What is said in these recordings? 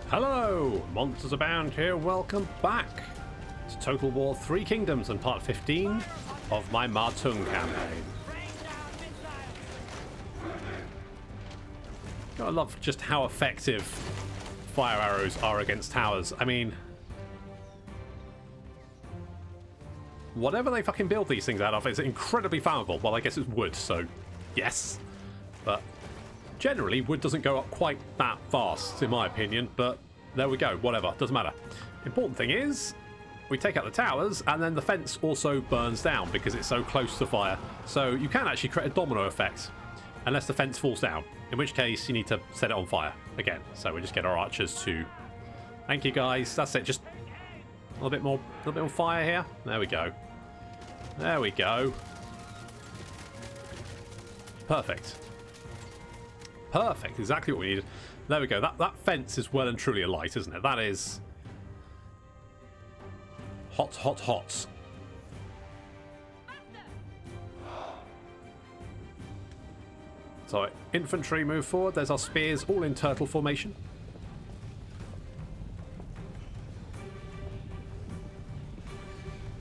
Hello, MonstersAbound here. Welcome back to Total War 3 Kingdoms and part 15 of my Ma Teng campaign. I love just how effective fire arrows are against towers. I mean, whatever they fucking build these things out of is incredibly flammable. Well, I guess it's wood, so yes. But generally, wood doesn't go up quite that fast, in my opinion. But there we go, whatever, doesn't matter. Important thing is, we take out the towers, and then the fence also burns down because it's so close to fire. So you can actually create a domino effect, unless the fence falls down. In which case, you need to set it on fire again. So we just get our archers to... Thank you, guys. That's it. Just a little bit more fire here. There we go. There we go. Perfect. Perfect. Exactly what we needed. There we go. That fence is well and truly alight, isn't it? That is hot, hot, hot. So infantry move forward. There's our spears, all in turtle formation.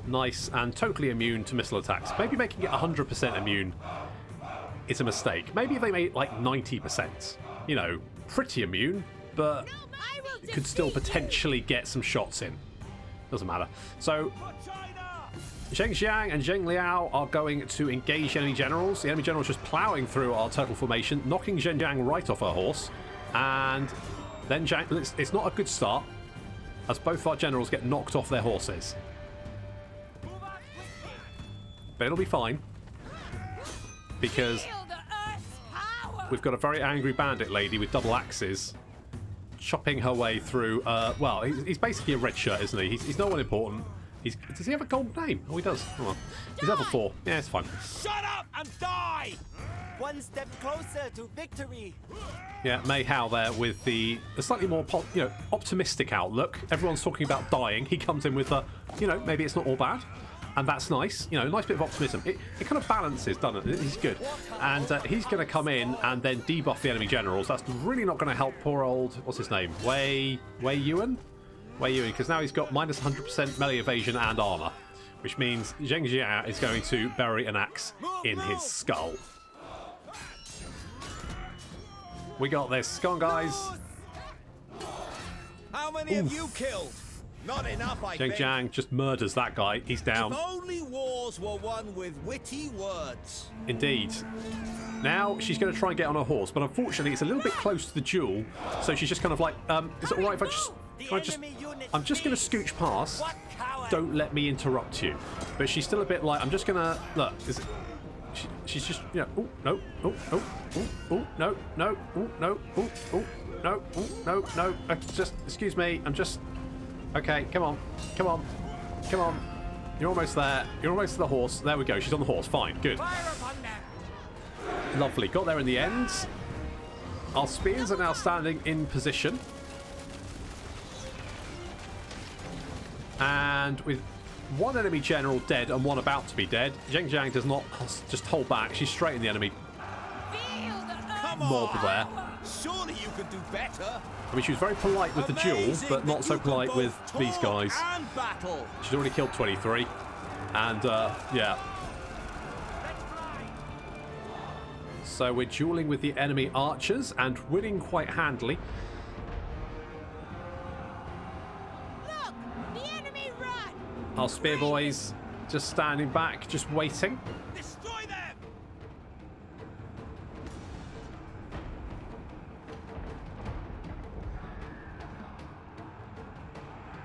Nice and totally immune to missile attacks. Maybe making it 100% immune is a mistake. Maybe if they made it like 90%. You know, pretty immune, but could still potentially get some shots in. Doesn't matter. So Zheng Xiang and Zheng Liao are going to engage enemy generals. The enemy general is just ploughing through our turtle formation, knocking Zheng Xiang right off her horse. And then it's not a good start, as both our generals get knocked off their horses. But it'll be fine, because we've got a very angry bandit lady with double axes chopping her way through. Well, he's basically a red shirt, isn't he? He's no one important. Does he have a gold name? Oh, he does. Oh, well. He's level 4. Yeah, it's fine. Shut up and die! One step closer to victory. Yeah, Mei Hao there with the slightly more optimistic outlook. Everyone's talking about dying. He comes in with the, maybe it's not all bad. And that's nice. Nice bit of optimism. It kind of balances, doesn't it? He's good. And he's going to come in and then debuff the enemy generals. That's really not going to help poor old, what's his name? Wei Yuan? Wei Yuan, because now he's got minus 100% melee evasion and armor, which means Zheng Jia is going to bury an axe in his skull. We got this. Come on, guys. How many have you killed? Not enough, I think. Zheng Jiang just murders that guy. He's down. If only wars were won with witty words. Indeed. Now she's going to try and get on her horse, but unfortunately it's a little bit close to the duel, so she's just kind of like, is it all right if I'm just going to scooch past. Don't let me interrupt you. But she's still a bit like, I'm just going to look. She's just, oh no, oh no, no, oh no, oh no, oh no. Just excuse me. I'm just. Okay, come on. You're almost there. You're almost to the horse. There we go. She's on the horse. Fine. Good. Lovely. Got there in the end. Our spears are now standing in position. And with one enemy general dead and one about to be dead, Zheng Jiang does not just hold back. She's straight in the enemy mob there. Surely you could do better. I mean, she was very polite with the duel, but not so polite with these guys. She's already killed 23. And, yeah. So we're dueling with the enemy archers and winning quite handily. Look, the enemy run. Our spear boys just standing back, just waiting. Destroy them.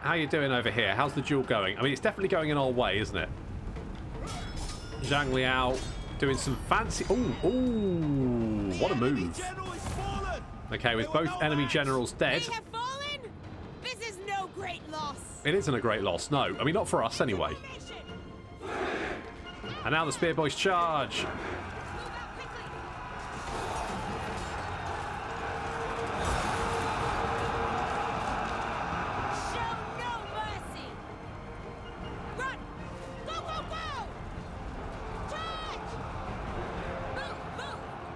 How you doing over here? How's the duel going? I mean, it's definitely going in our way, isn't it? Zhang Liao doing some fancy... Ooh, what a move. Okay, with both enemy generals dead. They have fallen? This is no great loss. It isn't a great loss, no. I mean, not for us, anyway. And now the spear boys charge.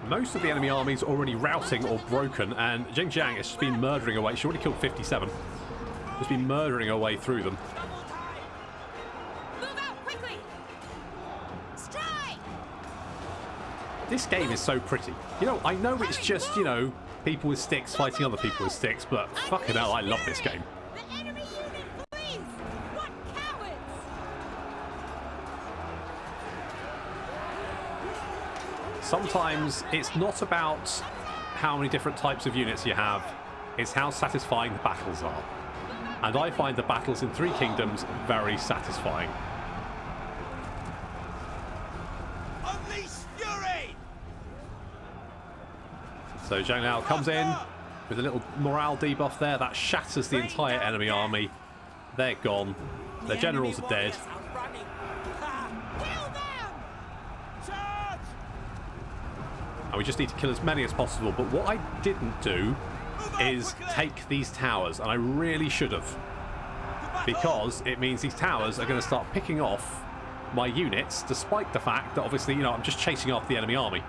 Most of the enemy army's already routing or broken, and Jing Jiang has just been murdering away. She's already killed 57. Just been murdering her way through them. Move out quickly. Strike. This game is so pretty. You know, I know it's just, you know, people with sticks fighting other people with sticks, but fucking hell, I love this game. The enemy unit flees. What cowards! Sometimes it's not about how many different types of units you have, it's how satisfying the battles are. And I find the battles in Three Kingdoms very satisfying. Unleash fury! So Zhang Liao comes in with a little morale debuff there. That shatters the entire enemy army. They're gone. Their generals are dead. Kill them! Charge! And we just need to kill as many as possible. But what I didn't do is take these towers, and I really should have, because it means these towers are going to start picking off my units, despite the fact that obviously, you know, I'm just chasing after the enemy army.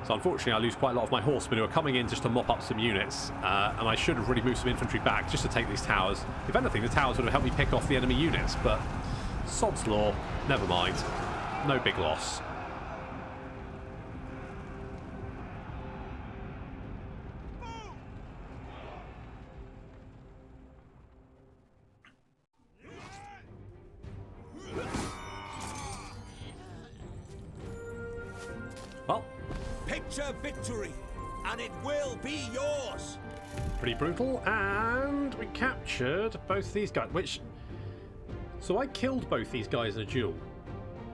So unfortunately I lose quite a lot of my horsemen who are coming in just to mop up some units, and I should have really moved some infantry back just to take these towers. If anything, the towers would have helped me pick off the enemy units, but sod's law, never mind, no big loss. Well, Picture victory, and it will be yours. pretty brutal, and we captured both these guys, which... So I killed both these guys in a duel,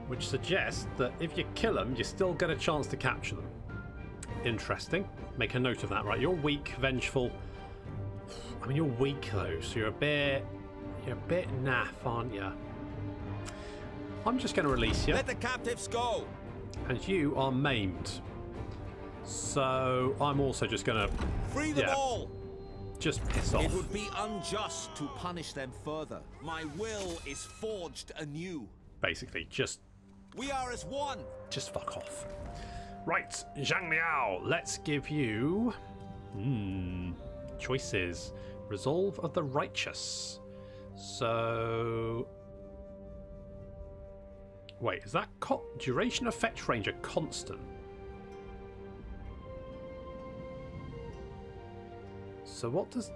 which suggests that if you kill them, you still get a chance to capture them. Interesting. Make a note of that, right? You're weak, vengeful. I mean, you're weak, though, so you're a bit naff, aren't you? I'm just going to release you. Let the captives go. And you are maimed. So I'm also just going to... Free them all. Just piss off. It would be unjust to punish them further. My will is forged anew. Basically, just We are as one. fuck off. Right, Zhang Liao, let's give you... choices. Resolve of the Righteous. So... Wait, is that duration effect range a constant? So what does...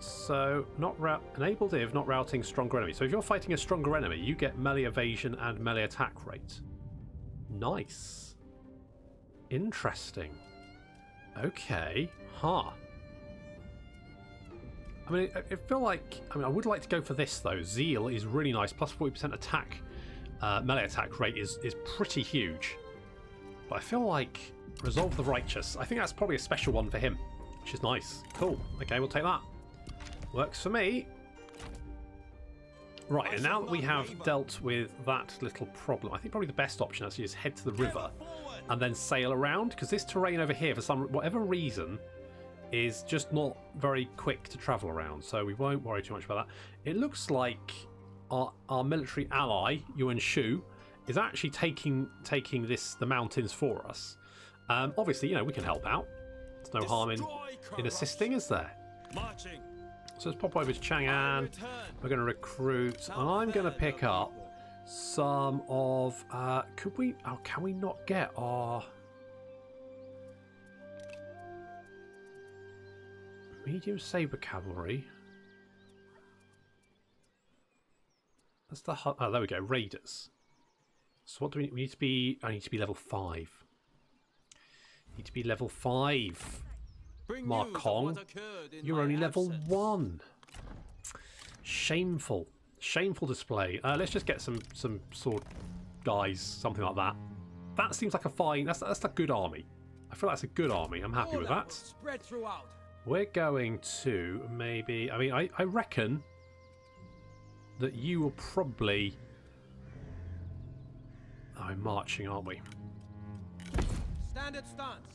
So, not enabled if not routing stronger enemy. So if you're fighting a stronger enemy, you get melee evasion and melee attack rate. Nice. Interesting. Okay. Huh. I mean, I feel like... I mean, I would like to go for this, though. Zeal is really nice. Plus 40% attack. Melee attack rate is pretty huge. But I feel like Resolve the Righteous. I think that's probably a special one for him. Which is nice. Cool. Okay, we'll take that. Works for me. Right, and now that we have dealt with that little problem, I think probably the best option actually is head to the river and then sail around, because this terrain over here, for whatever reason, is just not very quick to travel around, so we won't worry too much about that. It looks like our military ally, Yuan Shu, is actually taking the mountains for us. Obviously, you know, we can help out. There's no harm in assisting, is there? Marching. So let's pop over to Chang'an. We're going to recruit. And I'm going to pick up some of... could we... Oh, can we not get our... medium saber cavalry? That's the... Oh, there we go. Raiders. So what do we need? We need to be... I need to be level 5. Need to be level 5. Ma Kong, you're only level 1. Shameful. Shameful display. Let's just get some sword guys, something like that. That seems like a fine... That's a good army. I feel that's a good army. I'm happy with that. Spread throughout. We're going to maybe... I mean, I reckon that you will probably... Oh, we're marching, aren't we? Standard stance.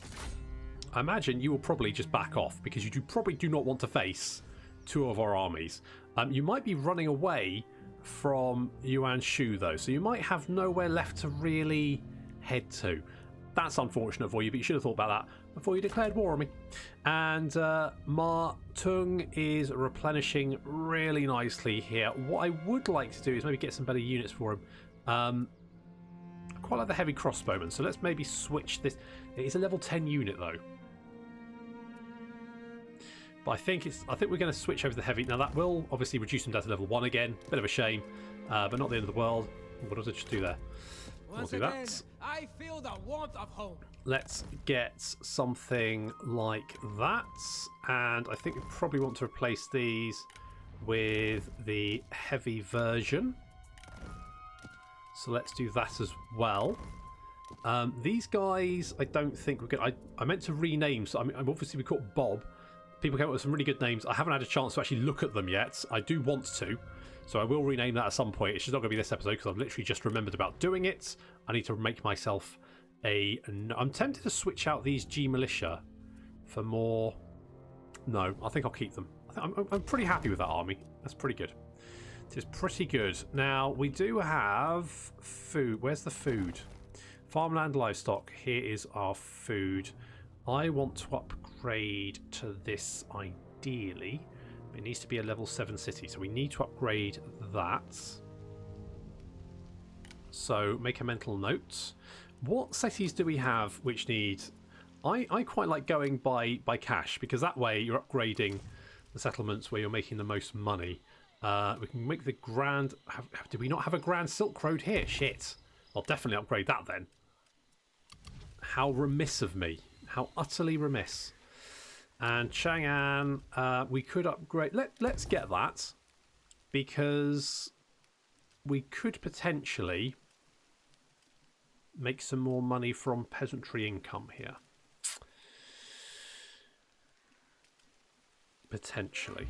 I imagine you will probably just back off because you probably do not want to face 2 of our armies. You might be running away from Yuan Shu though, so you might have nowhere left to really head to. That's unfortunate for you, but you should have thought about that before you declared war on me. And Ma Teng is replenishing really nicely here. What I would like to do is maybe get some better units for him. I quite like the heavy crossbowman, so let's maybe switch this. It's a level 10 unit though. But I think we're going to switch over to the heavy. Now that will obviously reduce them down to level 1 again. Bit of a shame, but not the end of the world. What did I just do there? We'll do that. I feel the warmth of home. Let's get something like that. And I think we probably want to replace these with the heavy version. So let's do that as well. These guys, I don't think we're going to... I meant to rename. So I'm obviously we caught Bob. People came up with some really good names. I haven't had a chance to actually look at them yet. I do want to. So I will rename that at some point. It's just not going to be this episode because I've literally just remembered about doing it. I need to make myself a... I'm tempted to switch out these G Militia for more... No, I think I'll keep them. I'm pretty happy with that army. That's pretty good. It is pretty good. Now, we do have food. Where's the food? Farmland, livestock. Here is our food. I want to upgrade to this ideally. It needs to be a level 7 city, so we need to upgrade that. So make a mental note. What cities do we have which need... I quite like going by cash, because that way you're upgrading the settlements where you're making the most money. We can make the grand... Do we not have a grand Silk Road here? Shit. I'll definitely upgrade that then. How remiss of me. How utterly remiss. And Chang'an, we could upgrade... Let's get that, because we could potentially make some more money from peasantry income here. Potentially.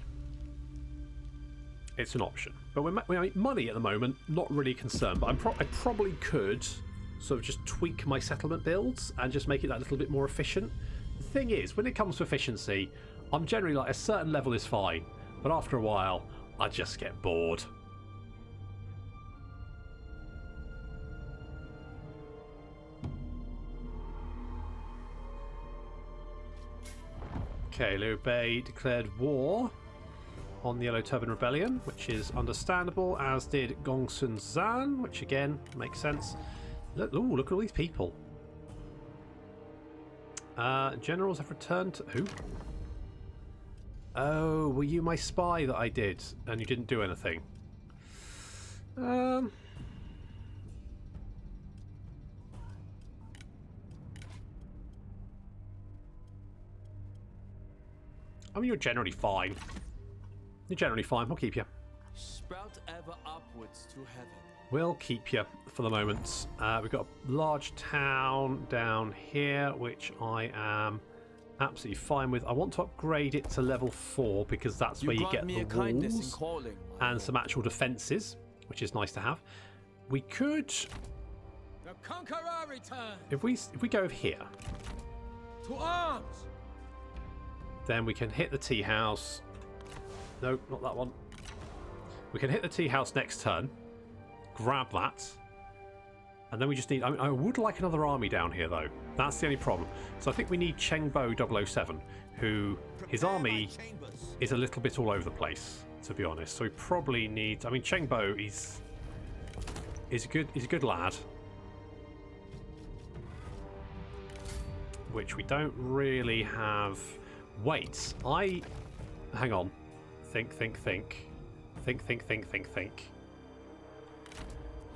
It's an option. But we make money at the moment, not really concerned. But I probably could sort of just tweak my settlement builds and just make it that little bit more efficient. The thing is, when it comes to efficiency, I'm generally like a certain level is fine, but after a while, I just get bored. Okay, Liu Bei declared war on the Yellow Turban Rebellion, which is understandable, as did Gongsun Zan, which again makes sense. Look at all these people. Generals have returned to... Who? Oh, were you my spy that I did and you didn't do anything? I mean, you're generally fine. You're generally fine. We'll keep you. Sprout ever upwards to heaven. We'll keep you for the moment. We've got a large town down here, which I am absolutely fine with. I want to upgrade it to level 4 because that's where you get the walls and some actual defences, which is nice to have. We could... The conqueror returns. If we go over here... To arms! Then we can hit the tea house. No, not that one. We can hit the tea house next turn. Grab that. And then we just need... I would like another army down here, though. That's the only problem. So I think we need Chengbo 007, who... His army is a little bit all over the place, to be honest. So we probably need... I mean, Chengbo is a good lad. Which we don't really have... Wait, hang on. Think.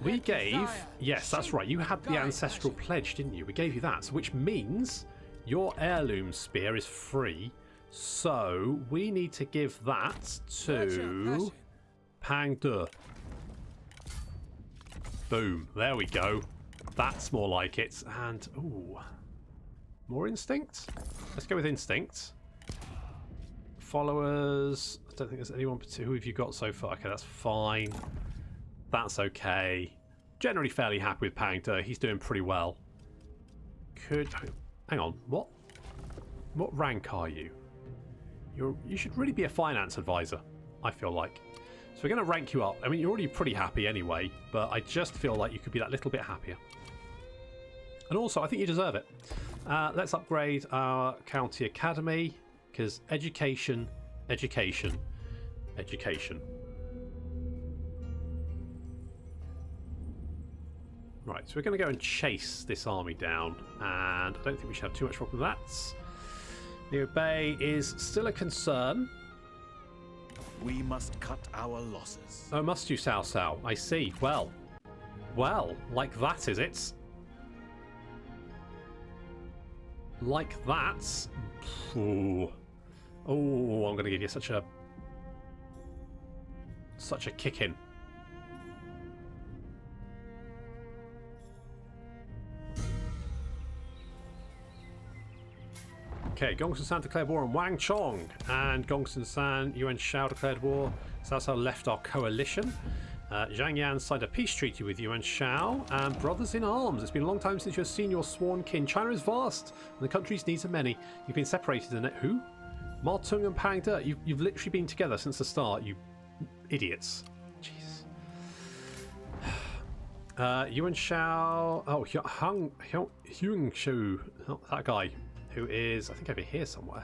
We gave... Yes, that's right. You had the ancestral pledge, didn't you? We gave you that, which means your heirloom spear is free. So we need to give that to Pang De. Boom. There we go. That's more like it. And, ooh. More instinct? Let's go with instinct. Followers. I don't think there's anyone particular. Who have you got so far? Okay, that's fine. That's okay. Generally fairly happy with Pang De. He's doing pretty well. Hang on. What rank are you? You should really be a finance advisor, I feel like. So we're going to rank you up. I mean, you're already pretty happy anyway, but I just feel like you could be that little bit happier. And also, I think you deserve it. Let's upgrade our county academy, because education, education, education. Right, so we're going to go and chase this army down, and I don't think we should have too much problem with that. Liu Bei is still a concern. We must cut our losses. Oh, must you, Cao Cao? I see. Well, like that, is it? Like that? Ooh. Oh, I'm going to give you such a kick-in. Okay, Gongsun San declared war on Wang Chong, and Gongsun San, Yuan Shao declared war. Cao Cao left our coalition. Zhang Yan signed a peace treaty with Yuan Shao, and brothers in arms. It's been a long time since you have seen your sworn kin. China is vast, and the country's needs are many. You've been separated in it. Who? Ma Teng and Pang De. You've literally been together since the start, you idiots. Jeez. Yuan Shao. Oh, Huang Shu. Oh, that guy. Who is, I think, over here somewhere.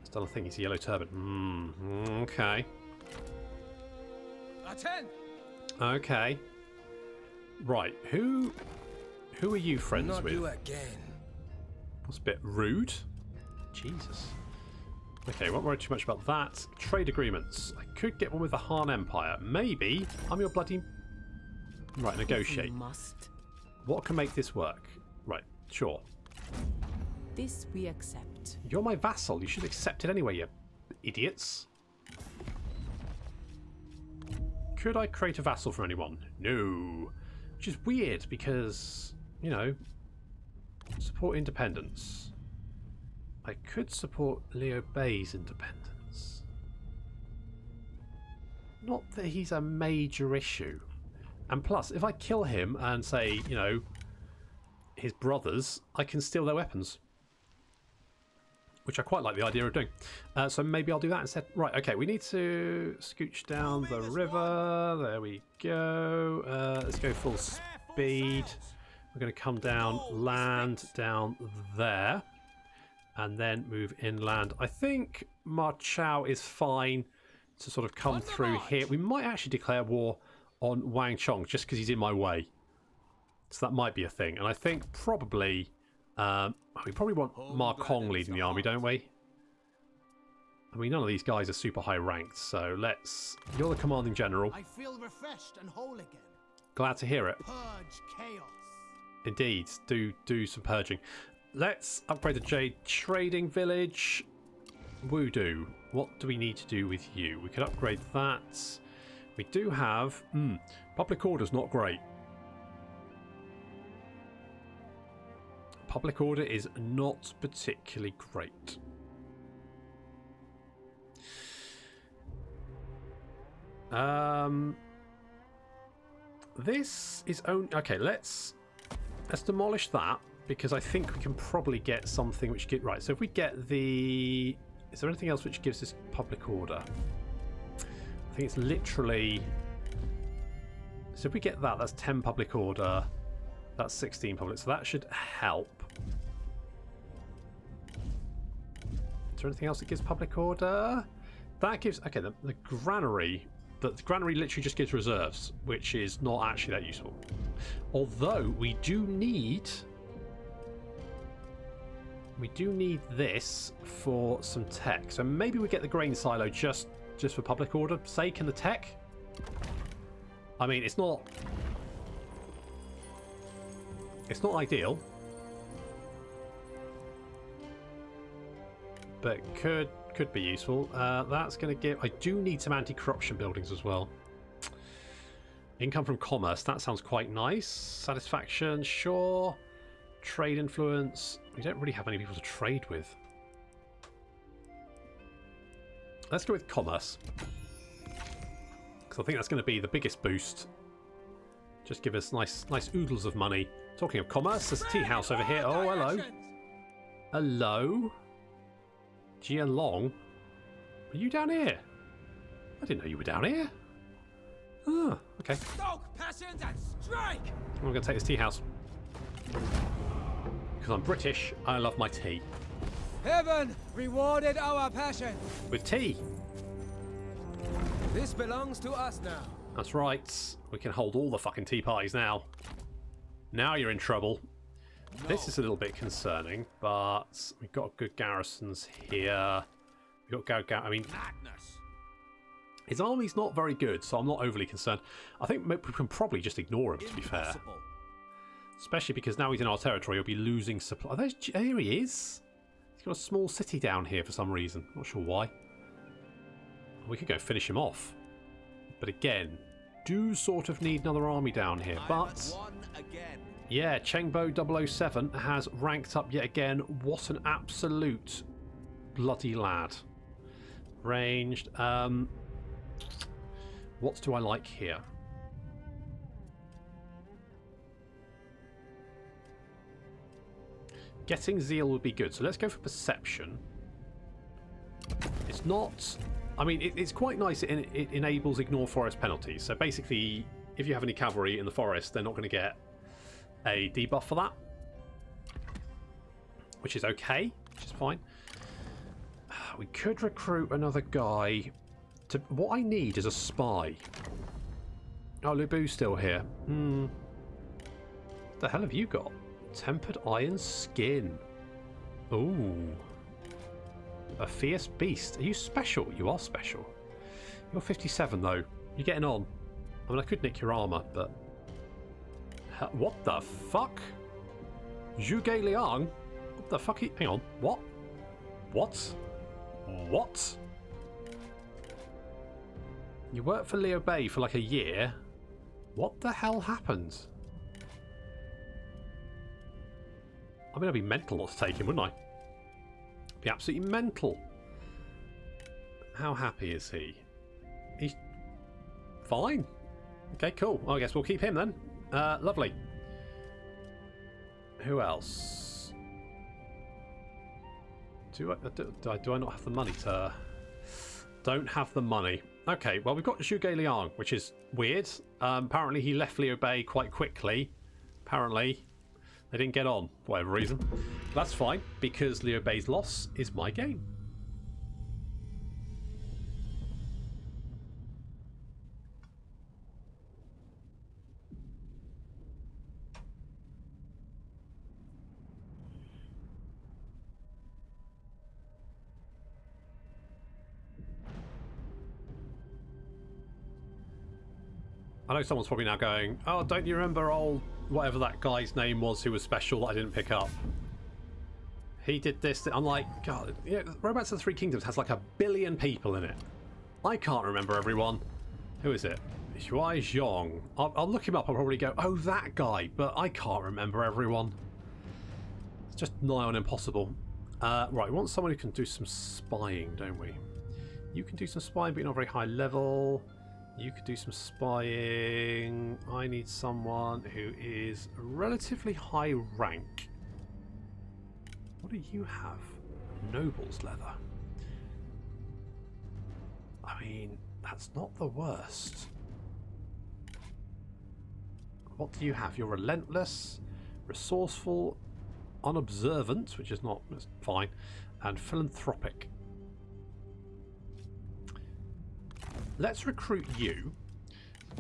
He's done a thing. He's a yellow turban. Okay. Okay. Right. Who are you friends Not with? you again. That's a bit rude. Jesus. Okay, won't worry too much about that. Trade agreements. I could get one with the Han Empire. Maybe. I'm your bloody... Right, negotiate. Must. What can make this work? Right, sure. This we accept. You're my vassal. You should accept it anyway, you idiots. Could I create a vassal for anyone? No. Which is weird because, you know, support independence. I could support Liu Bei's independence. Not that he's a major issue. And plus, if I kill him and say, you know, his brothers, I can steal their weapons. Which I quite like the idea of doing. So maybe I'll do that instead. Right, okay, we need to scooch down the river. There we go. Let's go full speed. We're going to come down, land down there. And then move inland. I think Ma Chao is fine to sort of come through here. We might actually declare war on Wang Chong just because he's in my way. So that might be a thing. And I think probably... we probably want Ma Kong leading the army, don't we? I mean, none of these guys are super high ranked, so let's... You're the commanding general. I feel refreshed and whole again. Glad to hear it. Purge chaos. Indeed, do some purging. Let's upgrade the Jade Trading Village. Voodoo. What do we need to do with you? We could upgrade that. We do have... public order's not great. Public order is not particularly great. This is only... Okay, let's demolish that, because I think we can probably get something which get... Right, so if we get the... Is there anything else which gives us public order? I think it's literally... So if we get that, that's 10 public order. That's 16 public, so that should help. Is there anything else that gives public order? That gives... Okay, the granary... The granary literally just gives reserves, which is not actually that useful. Although, we do need... We do need this for some tech. So maybe we get the grain silo just for public order sake and the tech. I mean, it's not... It's not ideal. But could be useful. That's going to give... I do need some anti-corruption buildings as well. Income from commerce. That sounds quite nice. Satisfaction, sure. Trade influence. We don't really have any people to trade with. Let's go with commerce. Because I think that's going to be the biggest boost. Just give us nice oodles of money. Talking of commerce, there's a tea house over here. Oh, hello. Hello. Jia Long. Are you down here? I didn't know you were down here. Ah, okay. Stoke passions and strike. I'm going to take this tea house. Because I'm British, I love my tea. Heaven rewarded our passion. With tea. This belongs to us now. That's right. We can hold all the fucking tea parties now. Now you're in trouble. No. This is a little bit concerning, but we've got good garrisons here. We've got I mean, madness. His army's not very good, so I'm not overly concerned. I think we can probably just ignore him, to be fair. Especially because now he's in our territory, he'll be losing supply. Oh, here he is. He's got a small city down here for some reason. Not sure why. We could go finish him off. But again, do sort of need another army down here. But yeah, Chengbo 007 has ranked up yet again. What an absolute bloody lad. Ranged. What do I like here? Getting zeal would be good. So let's go for perception. It's not... I mean, it's quite nice. It enables ignore forest penalties. So basically, if you have any cavalry in the forest, they're not going to get a debuff for that. Which is okay. Which is fine. We could recruit another guy. What I need is a spy. Oh, Lubu's still here. What the hell have you got? Tempered iron skin. Ooh. A fierce beast. Are you special? You are special. You're 57 though. You're getting on. I mean, I could nick your armor, but... What the fuck? Zhuge Liang? What the fuck? Hang on. What? What? What? You worked for Liu Bei for like a year? What the hell happened? I mean, I'd be mental not to take him, wouldn't I? Be absolutely mental. How happy is he? He's fine. Okay, cool. Well, I guess we'll keep him then. Lovely. Who else? Do I not have the money to... Don't have the money. Okay, well, we've got Zhuge Liang, which is weird. Apparently he left Liu Bei quite quickly. Apparently they didn't get on for whatever reason. That's fine, because Liu Bei's loss is my game. I know someone's probably now going, oh, don't you remember old whatever that guy's name was who was special that I didn't pick up? He did this. I'm like, God, you know, Romance of the Three Kingdoms has like 1 billion people in it. I can't remember everyone. Who is it? Shuai Zhong. I'll look him up. I'll probably go, oh, that guy. But I can't remember everyone. It's just nigh on impossible. Right, we want someone who can do some spying, don't we? You can do some spying, but you're not very high level. You could do some spying. I need someone who is relatively high rank. What do you have? Noble's leather. I mean, that's not the worst. What do you have? You're relentless, resourceful, unobservant, which is not fine, and philanthropic. Let's recruit you,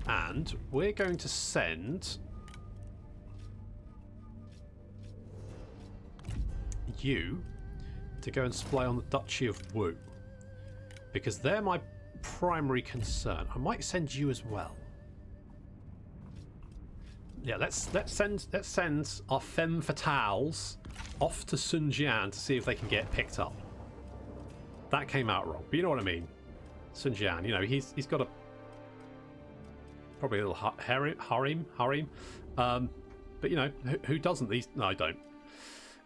and we're going to send you to go and spy on the Duchy of Wu, because they're my primary concern. I might send you as well. Yeah, let's send our femme fatales off to Sunjian to see if they can get picked up. That came out wrong, but you know what I mean. Sunjian, you know, he's got a probably a little harem. But you know, who doesn't? No, I don't.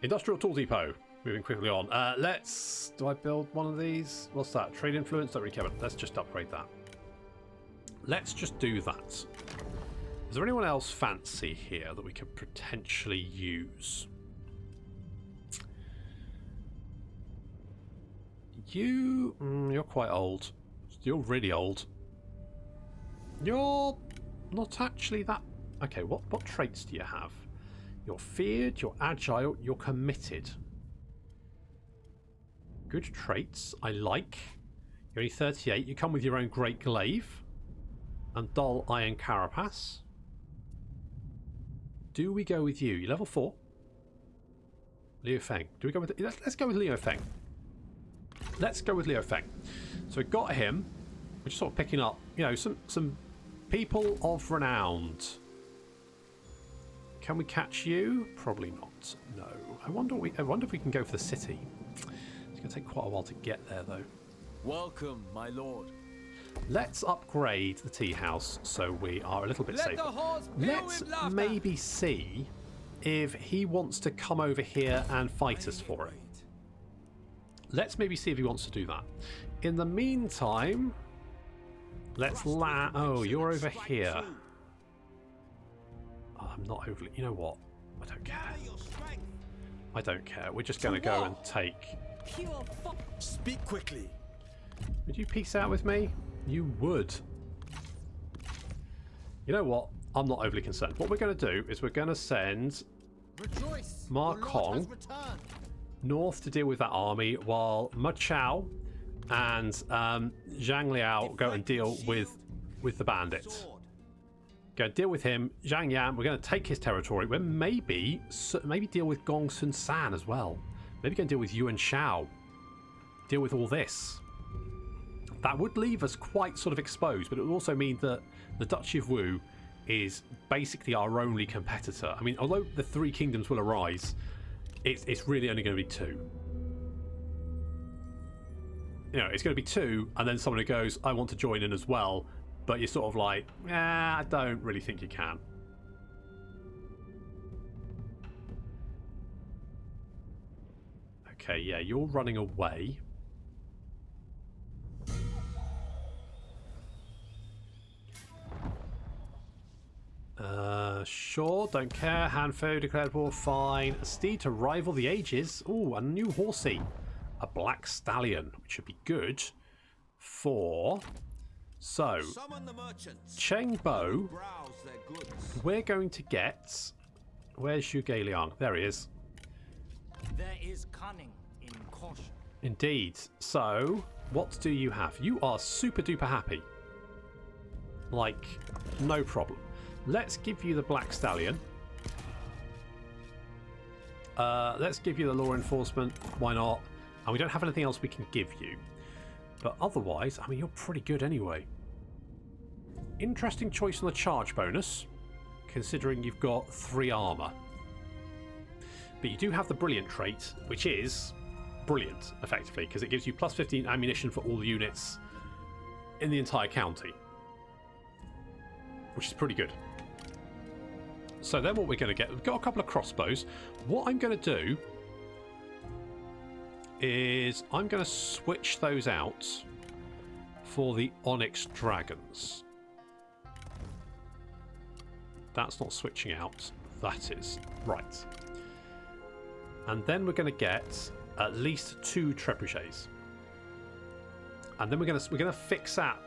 Industrial Tool Depot. Moving quickly on. Do I build one of these? What's that? Trade influence? Don't really care. Let's just upgrade that. Let's just do that. Is there anyone else fancy here that we could potentially use? You're quite old. You're really old. You're not actually that... Okay, what traits do you have? You're feared, you're agile, you're committed. Good traits, I like. You're only 38, you come with your own great glaive. And dull iron carapace. Do we go with you? You're level 4. Liu Feng. Do we go with... Let's go with Liu Feng. Let's go with Liu Feng. So we got him. We're just sort of picking up, you know, some people of renown. Can we catch you? Probably not. No. I wonder if we can go for the city. It's going to take quite a while to get there, though. Welcome, my lord. Let's upgrade the tea house so we are a little bit safer. Let's maybe see if he wants to come over here and fight us for it. Let's maybe see if he wants to do that. In the meantime, let's land. Oh, you're over here. Oh, I'm not overly. You know what? I don't care. I don't care. We're just going to go and take. Speak quickly. Would you peace out with me? You would. You know what? I'm not overly concerned. What we're going to do is we're going to send Ma Kong north to deal with that army, while Ma Chao and Zhang Liao go and deal with the bandit. Go and deal with him. Zhang Yan, we're going to take his territory. We're maybe deal with Gong Sun San as well. Maybe go and deal with Yuan Shao. Deal with all this. That would leave us quite sort of exposed, but it would also mean that the Duchy of Wu is basically our only competitor. I mean, although the three kingdoms will arise, it's really only going to be two. You know, it's going to be two, and then someone who goes, I want to join in as well, but you're sort of like, I don't really think you can. Okay, yeah, you're running away. Sure, don't care. Hanfo declared war, fine. A steed to rival the ages. Ooh, a new horsey. A black stallion, which should be good for... So, Cheng Bo, we're going to get... Where's Xu Geiliang? There he is. There is cunning in caution. Indeed. So, what do you have? You are super duper happy. Like, no problem. Let's give you the Black Stallion. Let's give you the Law Enforcement. Why not? And we don't have anything else we can give you. But otherwise, I mean, you're pretty good anyway. Interesting choice on the charge bonus, considering you've got 3 armor. But you do have the Brilliant trait, which is brilliant, effectively, because it gives you plus 15 ammunition for all the units in the entire county. Which is pretty good. So then what we're going to get, we've got a couple of crossbows. What I'm going to do is I'm going to switch those out for the Onyx Dragons. That's not switching out. That is. Right. And then we're going to get at least 2 trebuchets. And then we're going to fix out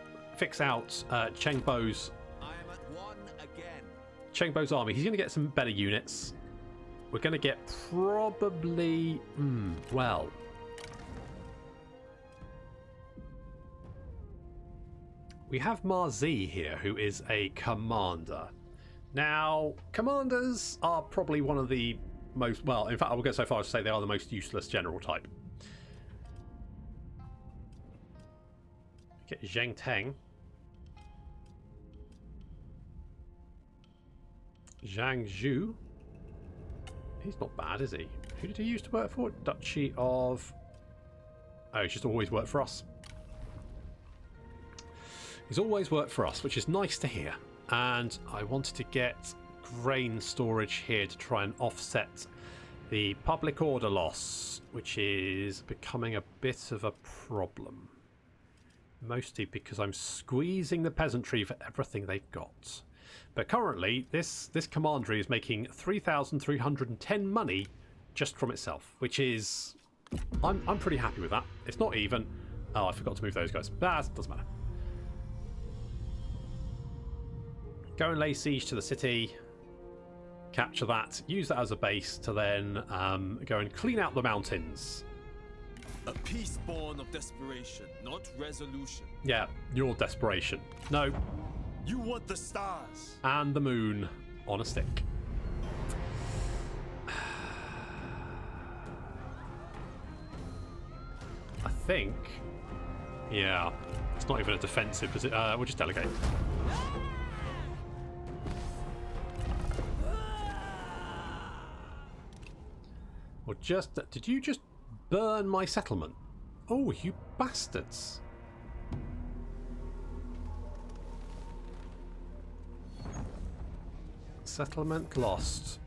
Cheng Bo's army. He's going to get some better units. We're going to get probably... well... We have Ma Zi here, who is a commander. Now, commanders are probably one of the most... Well, in fact, I will go so far as to say they are the most useless general type. Get Zheng Teng. Zhang Zhu. He's not bad, is he? Who did he used to work for? Duchy of... Oh, he's just always worked for us. He's always worked for us, which is nice to hear. And I wanted to get grain storage here to try and offset the public order loss, which is becoming a bit of a problem. Mostly because I'm squeezing the peasantry for everything they've got. But currently, this commandery is making 3,310 money just from itself, which is... I'm pretty happy with that. It's not even... Oh, I forgot to move those guys. But that doesn't matter. Go and lay siege to the city. Capture that, use that as a base to then go and clean out the mountains. A peace born of desperation, not resolution. Yeah, your desperation. No. You want the stars. And the moon on a stick. I think... Yeah, it's not even a defensive position. We'll just delegate. Or just... Did you just burn my settlement? Oh, you bastards. Settlement lost.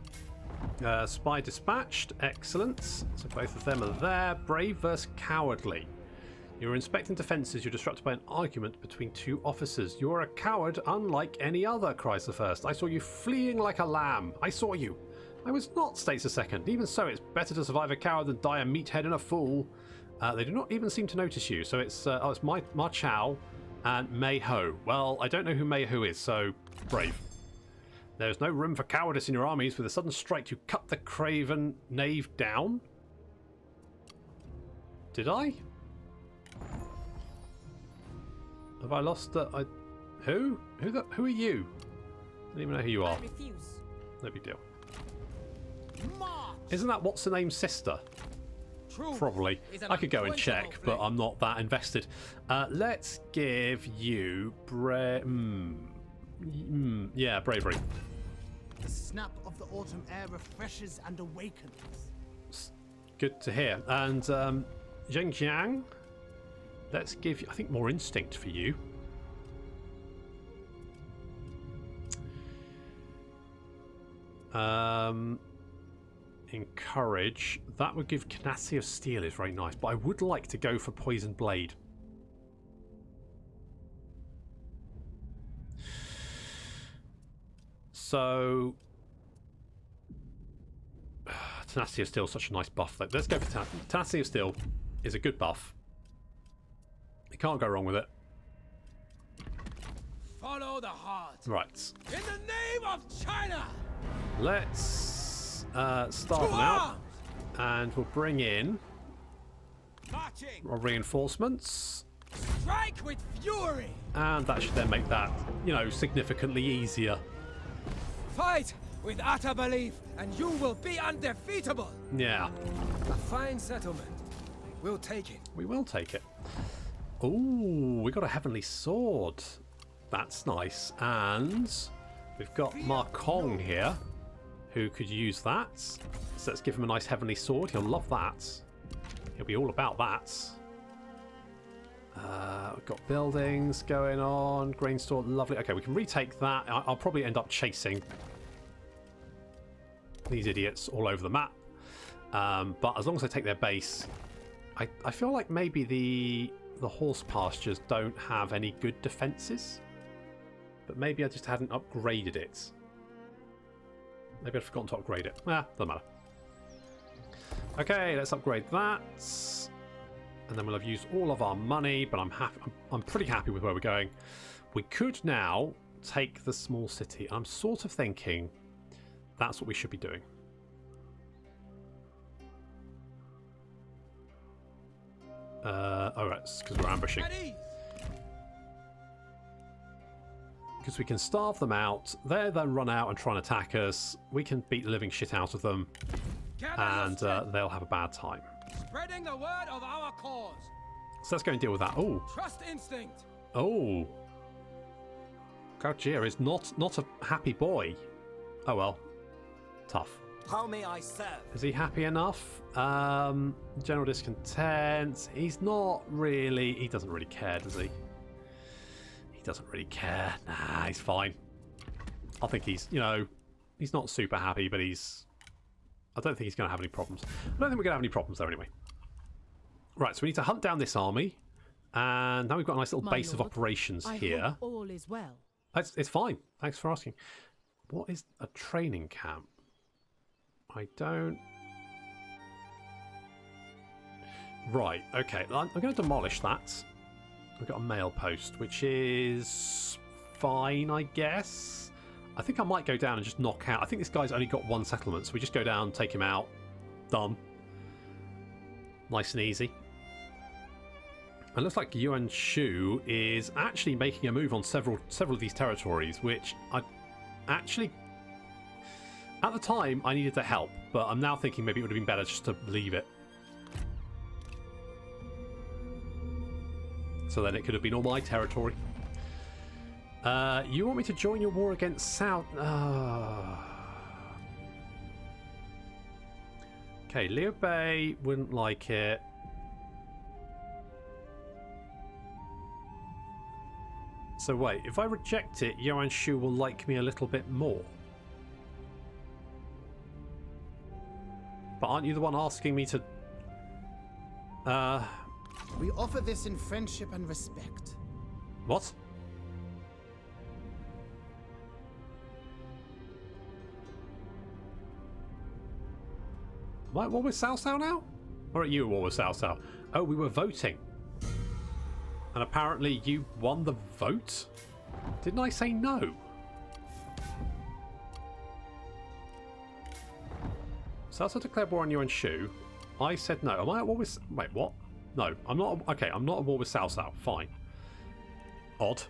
Spy dispatched. Excellent. So both of them are there. Brave versus cowardly. You're inspecting defences. You're disrupted by an argument between two officers. You're a coward unlike any other, cries the first. I saw you fleeing like a lamb. I saw you. I was not, states the second. Even so, it's better to survive a coward than die a meathead and a fool. They do not even seem to notice you. So it's Ma Chao and Mei Ho. Well, I don't know who Mei Ho is, so brave. There is no room for cowardice in your armies. With a sudden strike, you cut the craven knave down. Did I? Have I lost the... Who? Who are you? I don't even know who you are. I refuse. No big deal. March! Isn't that what's the name's sister? Truth Probably. is an I could go and unquenchable check, but flame. I'm not that invested. Let's give you... yeah, bravery. The snap of the autumn air refreshes and awakens. Good to hear. And Zhengjiang, let's give you, I think, more instinct for you. Encourage. That would give Canassi of Steel is very nice, but I would like to go for Poison Blade. So Tenacity of Steel is such a nice buff. Let's go for Tenacity of Steel is a good buff. You can't go wrong with it. Follow the heart. Right. In the name of China. Let's start them out. And we'll bring in Marching. our reinforcements. Strike with fury. And that should then make that, you know, significantly easier. Fight with utter belief, and you will be undefeatable. Yeah. A fine settlement. We'll take it. We will take it. Ooh, we got a heavenly sword. That's nice. And we've got Ma Kong here, who could use that. So let's give him a nice heavenly sword. He'll love that. He'll be all about that. We've got buildings going on. Grain store, lovely. Okay, we can retake that. I'll probably end up chasing these idiots all over the map. But as long as I take their base, I feel like maybe the horse pastures don't have any good defences. But maybe I just hadn't upgraded it. Maybe I'd forgotten to upgrade it. Doesn't matter. Okay, let's upgrade that. And then we'll have used all of our money, but I'm pretty happy with where we're going. We could now take the small city. I'm sort of thinking that's what we should be doing. Oh, right, because we're ambushing. Because we can starve them out. They then run out and try and attack us. We can beat the living shit out of them. And they'll have a bad time. Spreading the word of our cause. So let's go and deal with that. Oh. Trust instinct. Oh. Gaujia is not a happy boy. Oh well. Tough. How may I serve? Is he happy enough? General discontent. He's not really... He doesn't really care, does he? He doesn't really care. Nah, he's fine. I think he's, you know, he's not super happy, but he's... I don't think he's going to have any problems. I don't think we're going to have any problems there anyway. Right, so we need to hunt down this army. And now we've got a nice little base of operations here. I hope all is well. It's fine. Thanks for asking. What is a training camp? I don't... Right, okay. I'm going to demolish that. We've got a mail post, which is fine, I guess. I think I might go down and just knock out. I think this guy's only got one settlement, so we just go down, take him out. Done. Nice and easy. It looks like Yuan Shu is actually making a move on several of these territories, which I actually, at the time, I needed the help, but I'm now thinking maybe it would have been better just to leave it. So then it could have been all my territory. You want me to join your war against South? Okay, Liu Bei wouldn't like it. So wait, if I reject it, Yuan Shu will like me a little bit more. But aren't you the one asking me to... We offer this in friendship and respect. What? What with Cao Cao now? Or are you at war with Cao Cao? Oh, we were voting. And apparently you won the vote? Didn't I say no? Cao Cao declared war on Yuan Shu. I said no. Am I at war with... Wait, what? No, I'm not... Okay, I'm not at war with Cao Cao. Fine. Odd.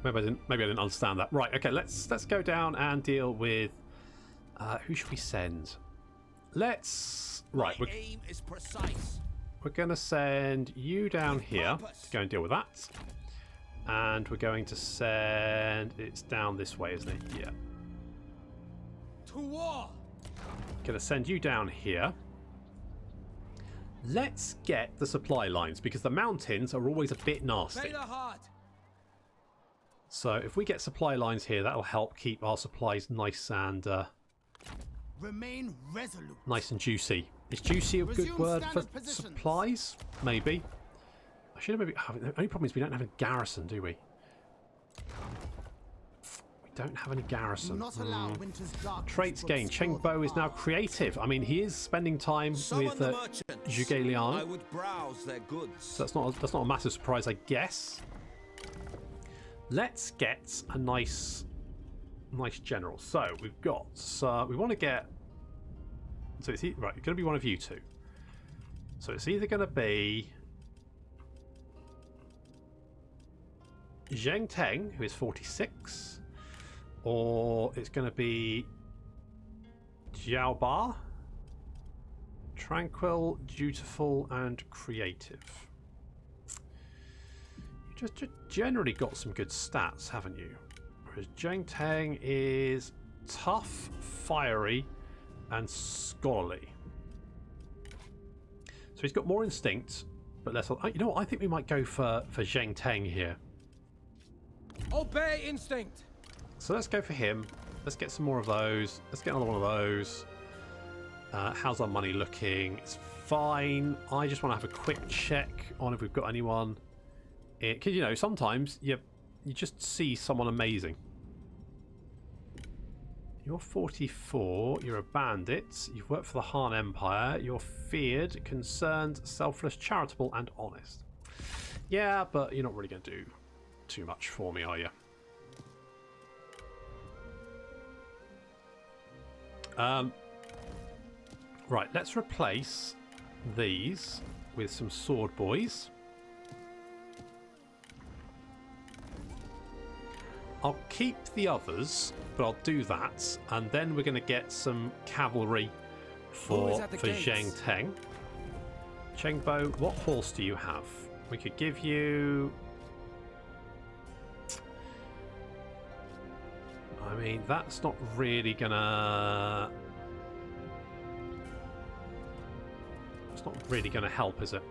Maybe I didn't understand that. Right, okay, let's go down and deal with... who should we send? Let's... Right, My aim is precise. we're going to send you down here to go and deal with that. And we're going to send... It's down this way, isn't it? Yeah. To war. Going to send you down here. Let's get the supply lines, because the mountains are always a bit nasty. So if we get supply lines here, that'll help keep our supplies nice and... Remain resolute. nice and juicy. Is juicy a good Resume word for standard positions. supplies? Maybe. I should have maybe... The only problem is we don't have a garrison, do we? We don't have any garrison. Do not allow winter's darkness Traits to gained. obscure Cheng Bo the is now path. creative. I mean, he is spending time Summon with the merchants. Zhuge Liang. I would browse their goods. So that's not a massive surprise, I guess. Let's get a nice general. So we've got. We want to get. So it's right. It's going to be one of you two. So it's either going to be Zheng Teng, who is 46, or it's going to be Jiao Ba. Tranquil, dutiful, and creative. You just generally got some good stats, haven't you? Whereas Zheng Teng is tough, fiery, and scholarly. So he's got more instinct, but less... You know what? I think we might go for Zheng Teng here. Obey instinct. So let's go for him. Let's get some more of those. Let's get another one of those. How's our money looking? It's fine. I just want to have a quick check on if we've got anyone. Because, you know, sometimes you just see someone amazing. You're 44. You're a bandit. You've worked for the Han Empire. You're feared, concerned, selfless, charitable, and honest. Yeah, but you're not really going to do too much for me, are you? Right, let's replace these with some sword boys. I'll keep the others, but I'll do that, and then we're going to get some cavalry for Zheng Teng. Cheng Bo, what horse do you have? We could give you... I mean, that's not really gonna... It's not really gonna help, is it?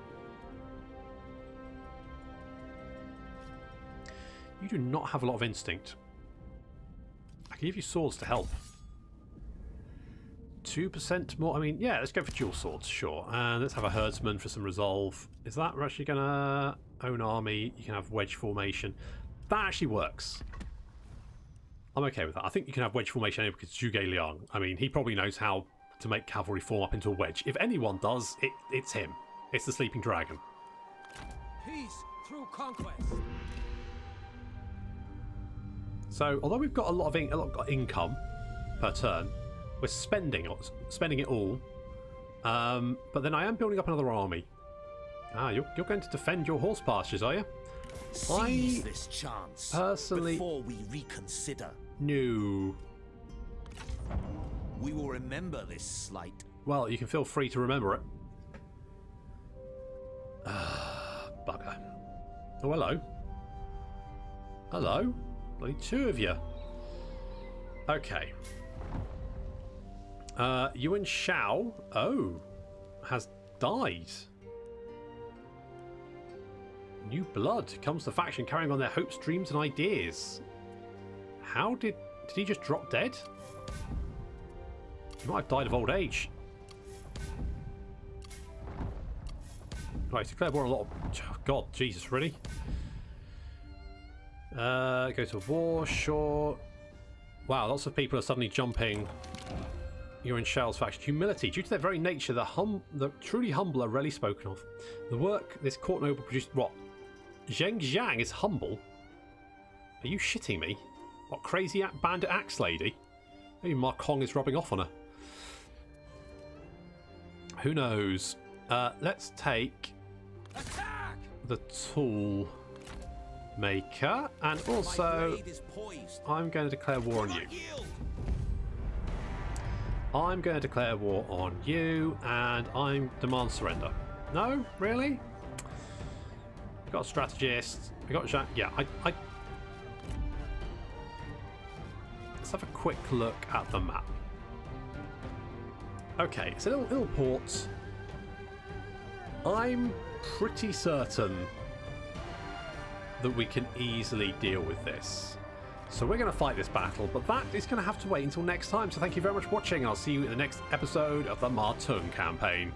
You do not have a lot of instinct. I can give you swords to help. 2% more. I mean, yeah, let's go for dual swords, sure. And let's have a herdsman for some resolve. Is that actually gonna own army? You can have wedge formation. That actually works. I'm okay with that. I think you can have wedge formation anyway because Zhuge Liang. I mean, he probably knows how to make cavalry form up into a wedge. If anyone does, it's him. It's the Sleeping Dragon. Peace through conquest. So, although we've got a lot of income per turn, we're spending it all. But then I am building up another army. Ah, you're going to defend your horse pastures, are you? Seize this chance personally before we reconsider. No. We will remember this slight. Well, you can feel free to remember it. Bugger. Oh, hello. Hello. Bloody two of you. Okay. Yuan Shao, has died. New blood comes to the faction carrying on their hopes, dreams, and ideas. How did he just drop dead? He might have died of old age. Right, declare war on a lot of... Oh, God, Jesus, really? Go to war, sure. Wow, lots of people are suddenly jumping. You're in Shao's faction. Humility. Due to their very nature, the truly humble are rarely spoken of. The work this court noble produced... What? Zheng Jiang is humble? Are you shitting me? What crazy bandit axe lady? Maybe Ma Kong is rubbing off on her. Who knows? Let's take the tool maker, and also I'm going to declare war on you. I'm going to declare war on you, and I demand surrender. No, really? Got a strategist. We got Jean. Yeah, I. Let's have a quick look at the map. Okay, it's a little port. I'm pretty certain that we can easily deal with this. So we're going to fight this battle, but that is going to have to wait until next time. So thank you very much for watching. I'll see you in the next episode of the Ma Teng Campaign.